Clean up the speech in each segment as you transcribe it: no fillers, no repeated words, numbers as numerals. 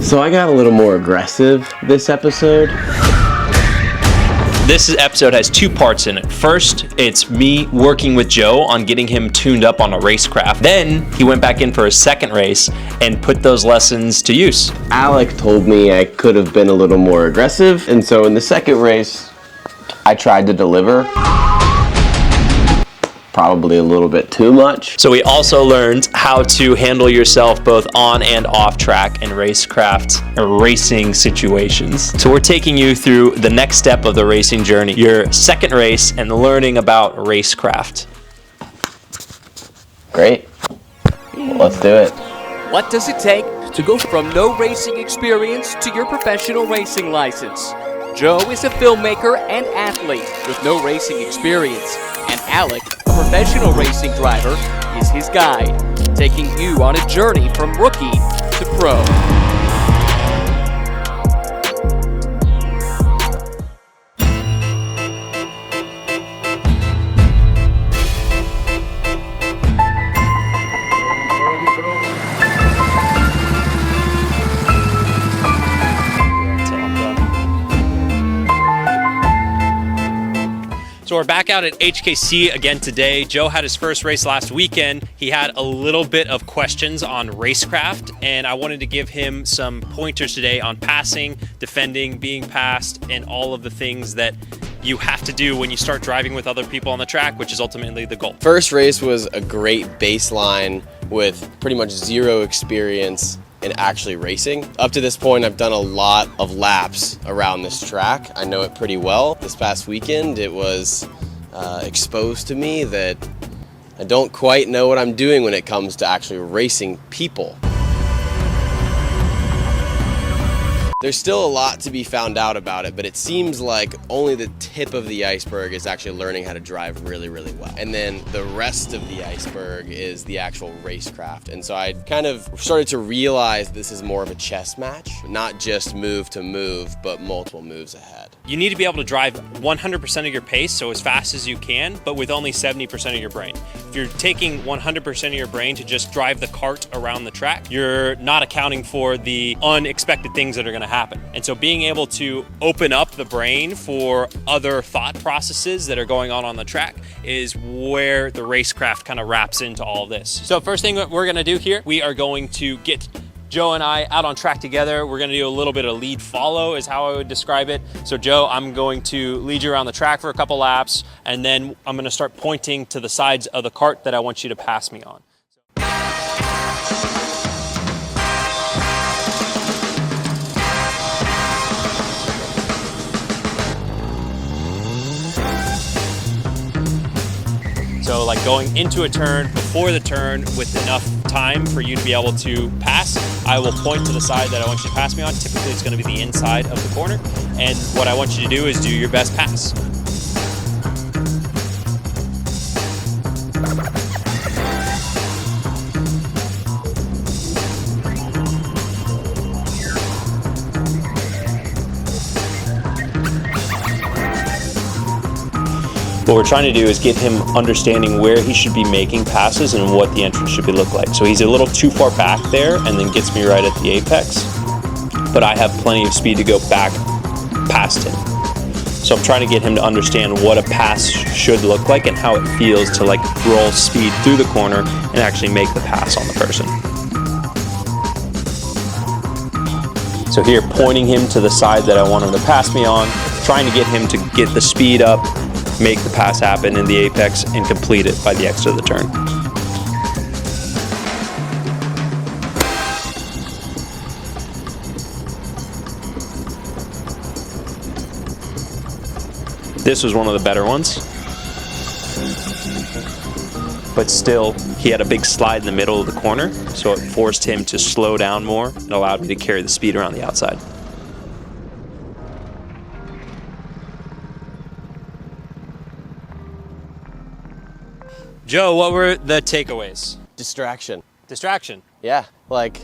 So I got a little more aggressive this episode. This episode has two parts in it. First, it's me working with Joe on getting him tuned up on a Racecraft. Then he went back in for his second race and put those lessons to use. Alec told me I could have been a little more aggressive, and so in the second race, I tried to deliver. Probably a little bit too much. So we also learned how to handle yourself both on and off track in Racecraft or racing situations. So we're taking you through the next step of the racing journey, your second race and learning about Racecraft. Great. Well, let's do it. What does it take to go from no racing experience to your professional racing license? Joe is a filmmaker and athlete with no racing experience, and Alec, a professional racing driver, is his guide, taking you on a journey from rookie to pro. So we're back out at HKC again today. Joe had his first race last weekend. He had a little bit of questions on Racecraft, and I wanted to give him some pointers today on passing, defending, being passed, and all of the things that you have to do when you start driving with other people on the track, which is ultimately the goal. First race was a great baseline with pretty much zero experience in actually racing. Up to this point, I've done a lot of laps around this track. I know it pretty well. This past weekend, it was exposed to me that I don't quite know what I'm doing when it comes to actually racing people. There's still a lot to be found out about it, but it seems like only the tip of the iceberg is actually learning how to drive really, really well. And then the rest of the iceberg is the actual Racecraft. And so I kind of started to realize this is more of a chess match, not just move to move, but multiple moves ahead. You need to be able to drive 100% of your pace, so as fast as you can, but with only 70% of your brain. If you're taking 100% of your brain to just drive the cart around the track, you're not accounting for the unexpected things that are going to happen. And so being able to open up the brain for other thought processes that are going on the track is where the Racecraft kind of wraps into all of this. So first thing that we're going to do here, we are going to get Joe and I out on track together. We're going to do a little bit of lead follow is how I would describe it. So Joe, I'm going to lead you around the track for a couple laps, and then I'm going to start pointing to the sides of the cart that I want you to pass me on. So like going into a turn, before the turn, with enough time for you to be able to pass, I will point to the side that I want you to pass me on. Typically it's going to be the inside of the corner. And what I want you to do is do your best pass. What we're trying to do is get him understanding where he should be making passes and what the entrance should look like. So he's a little too far back there and then gets me right at the apex, but I have plenty of speed to go back past him. So I'm trying to get him to understand what a pass should look like and how it feels to like roll speed through the corner and actually make the pass on the person. So here, pointing him to the side that I want him to pass me on, trying to get him to get the speed up, make the pass happen in the apex, and complete it by the exit of the turn. This was one of the better ones, but still he had a big slide in the middle of the corner, so it forced him to slow down more and allowed me to carry the speed around the outside. Joe, what were the takeaways? Distraction. Distraction. Yeah, like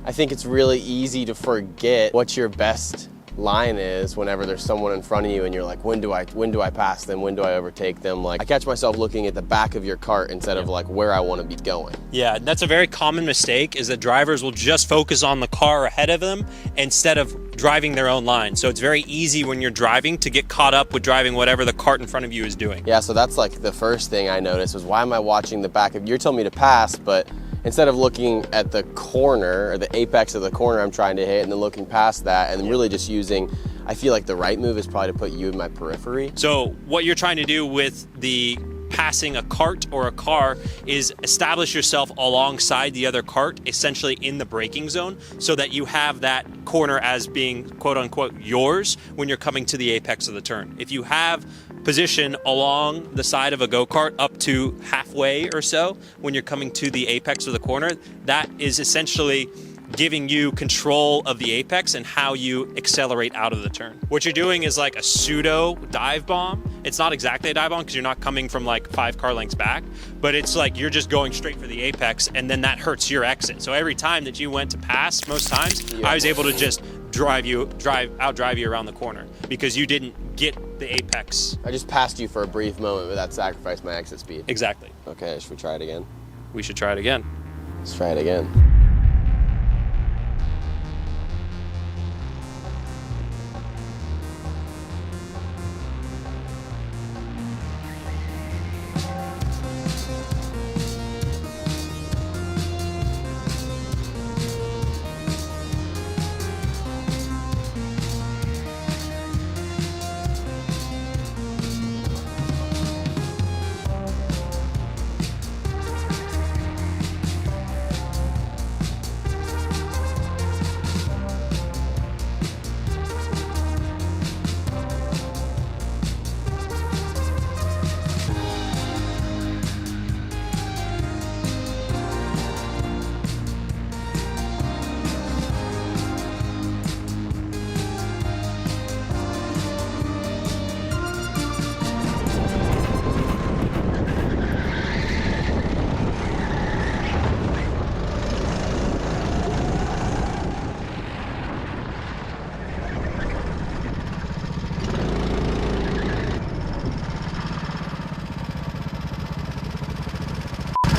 I think it's really easy to forget what your best line is whenever there's someone in front of you and you're like, when do I pass them? When do I overtake them? Like, I catch myself looking at the back of your cart instead of like where I want to be going. Yeah, that's a very common mistake, is that drivers will just focus on the car ahead of them instead of driving their own line. So it's very easy when you're driving to get caught up with driving whatever the cart in front of you is doing. Yeah, so that's like the first thing I noticed was, why am I watching the back of, you're telling me to pass, but instead of looking at the corner or the apex of the corner I'm trying to hit and then looking past that and really just using, I feel like the right move is probably to put you in my periphery. So what you're trying to do with the passing a cart or a car is establish yourself alongside the other cart, essentially in the braking zone, so that you have that corner as being quote unquote yours when you're coming to the apex of the turn. If you have position along the side of a go-kart up to halfway or so when you're coming to the apex of the corner, that is essentially giving you control of the apex and how you accelerate out of the turn. What you're doing is like a pseudo dive bomb. It's not exactly a dive bomb because you're not coming from like 5 car lengths back, but it's like you're just going straight for the apex, and then that hurts your exit. So every time that you went to pass, most times, I was able to just outdrive you around the corner because you didn't get the apex. I just passed you for a brief moment, but that sacrificed my exit speed. Exactly. Okay, should we try it again? We should try it again. Let's try it again.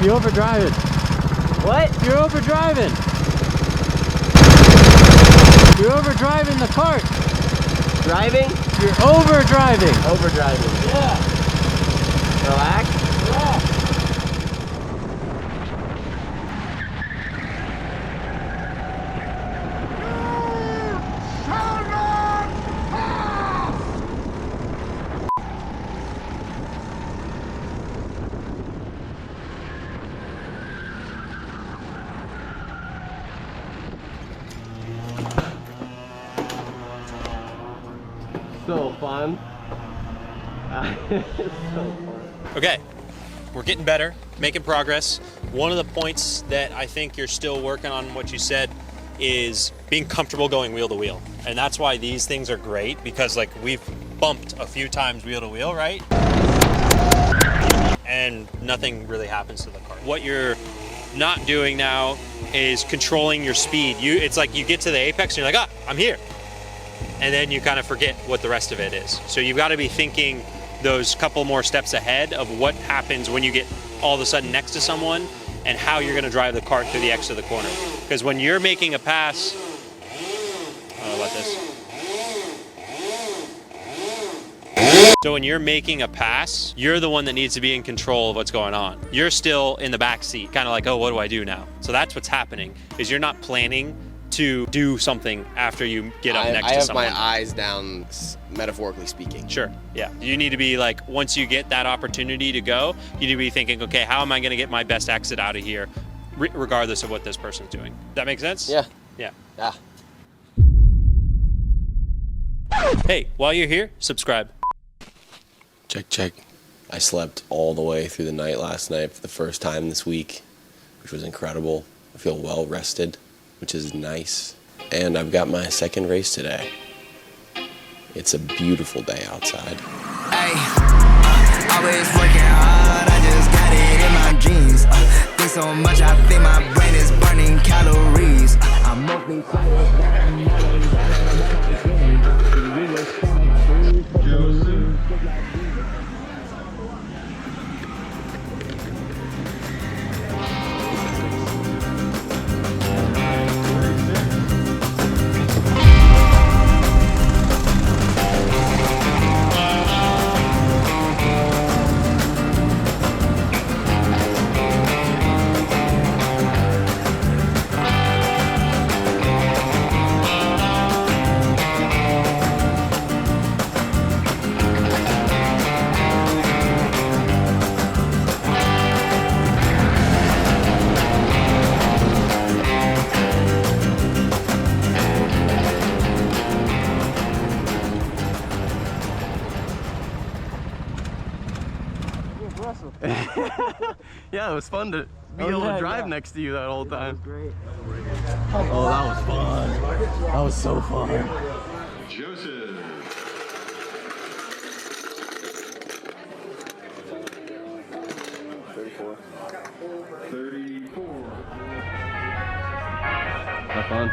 You're overdriving. What? You're overdriving. You're overdriving the cart. Driving? You're overdriving. Overdriving. Yeah. Relax. Yeah. So fun. It's so fun. Okay, we're getting better, making progress. One of the points that I think you're still working on, what you said, is being comfortable going wheel to wheel. And that's why these things are great, because like we've bumped a few times wheel to wheel, right? And nothing really happens to the car. What you're not doing now is controlling your speed. It's like you get to the apex and you're like, I'm here. And then you kind of forget what the rest of it is. So you've got to be thinking those couple more steps ahead of what happens when you get all of a sudden next to someone and how you're going to drive the cart through the exit of the corner. Because when you're making a pass, I don't know about this. So when you're making a pass, you're the one that needs to be in control of what's going on. You're still in the back seat, kind of like, oh, what do I do now? So that's what's happening, is you're not planning to do something after you get up next to someone. I have my eyes down, metaphorically speaking. Sure, yeah. You need to be like, once you get that opportunity to go, you need to be thinking, okay, how am I going to get my best exit out of here, regardless of what this person's doing? That make sense? Yeah. Yeah. Yeah. Hey, while you're here, subscribe. Check, check. I slept all the way through the night last night for the first time this week, which was incredible. I feel well rested, which is nice. And I've got my second race today. It's a beautiful day outside. Hey, always working hard, I just got it in my jeans. Think so much, I think my brain is burning calories. I'm mostly Yeah, it was fun to be Oh, able yeah, to drive yeah. next to you that whole time. Great. Oh, that was fun. That was so fun. Joseph. 34. Have fun.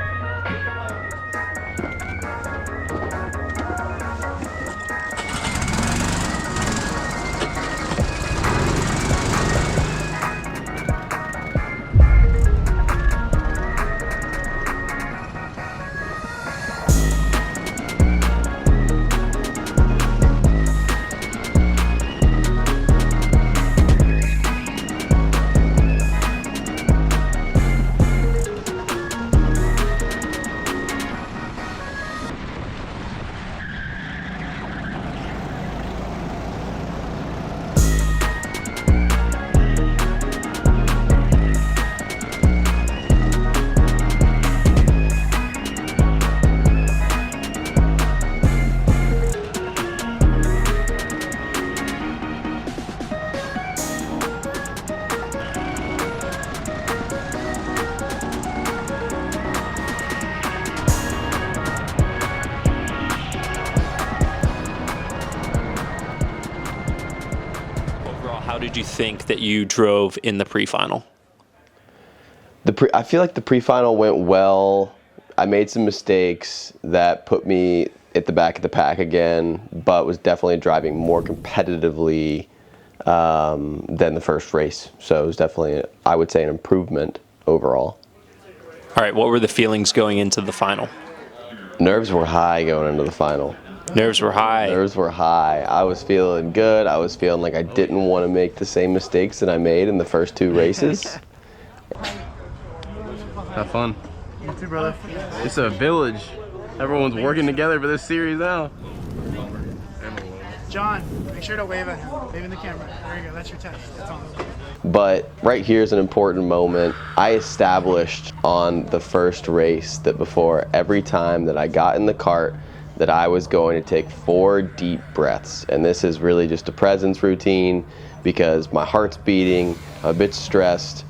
Overall, how did you think that you drove in the pre-final? I feel like the pre-final went well. I made some mistakes that put me at the back of the pack again, but was definitely driving more competitively than the first race. So it was definitely, I would say, an improvement overall. All right, what were the feelings going into the final? Nerves were high going into the final. Nerves were high. Nerves were high. I was feeling good. I was feeling like I didn't want to make the same mistakes that I made in the first two races. Have fun. You too, brother. It's a village. Everyone's working together for this series now. John, make sure to wave at him. Wave in the camera. There you go. That's your test. That's on. But right here is an important moment. I established on the first race that before every time that I got in the cart that I was going to take 4 deep breaths. And this is really just a presence routine because my heart's beating, I'm a bit stressed.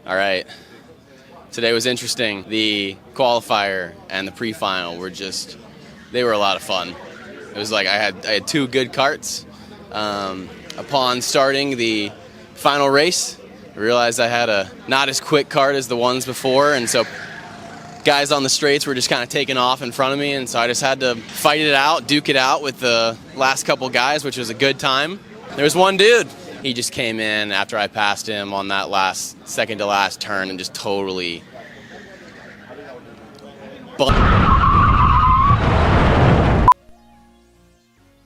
All right. Today was interesting. The qualifier and the pre-final were they were a lot of fun. It was like I had 2 good karts. Upon starting the final race, I realized I had a not as quick kart as the ones before, and so guys on the straights were just kind of taking off in front of me, and so I just had to fight it out, duke it out with the last couple guys, which was a good time. There was one dude. He just came in after I passed him on that second to last turn and just totally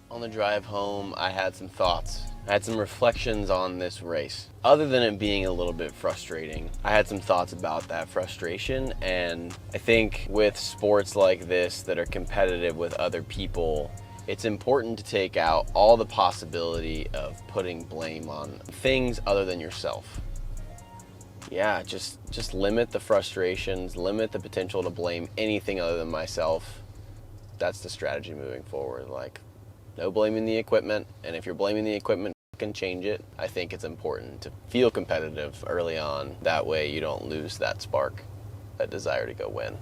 on the drive home, I had some thoughts. I had some reflections on this race. Other than it being a little bit frustrating, I had some thoughts about that frustration, and I think with sports like this that are competitive with other people, it's important to take out all the possibility of putting blame on things other than yourself. Yeah, just limit the frustrations, limit the potential to blame anything other than myself. That's the strategy moving forward. Like, no blaming the equipment, and if you're blaming the equipment, can change it. I think it's important to feel competitive early on. That way you don't lose that spark, that desire to go win.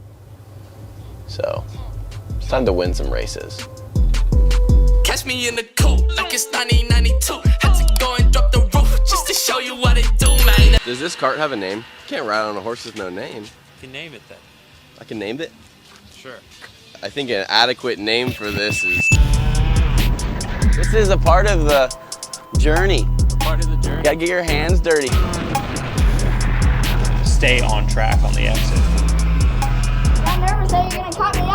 So it's time to win some races. Catch me in the coop like it's 1992. Had to go and drop the roof just to show you what it do, man. Does this cart have a name? You can't ride on a horse with no name. You can name it then. I can name it? Sure. I think an adequate name for this is... This is a part of the journey. Part of the journey. You gotta get your hands dirty. Stay on track on the exit. I'm nervous that you're gonna cut me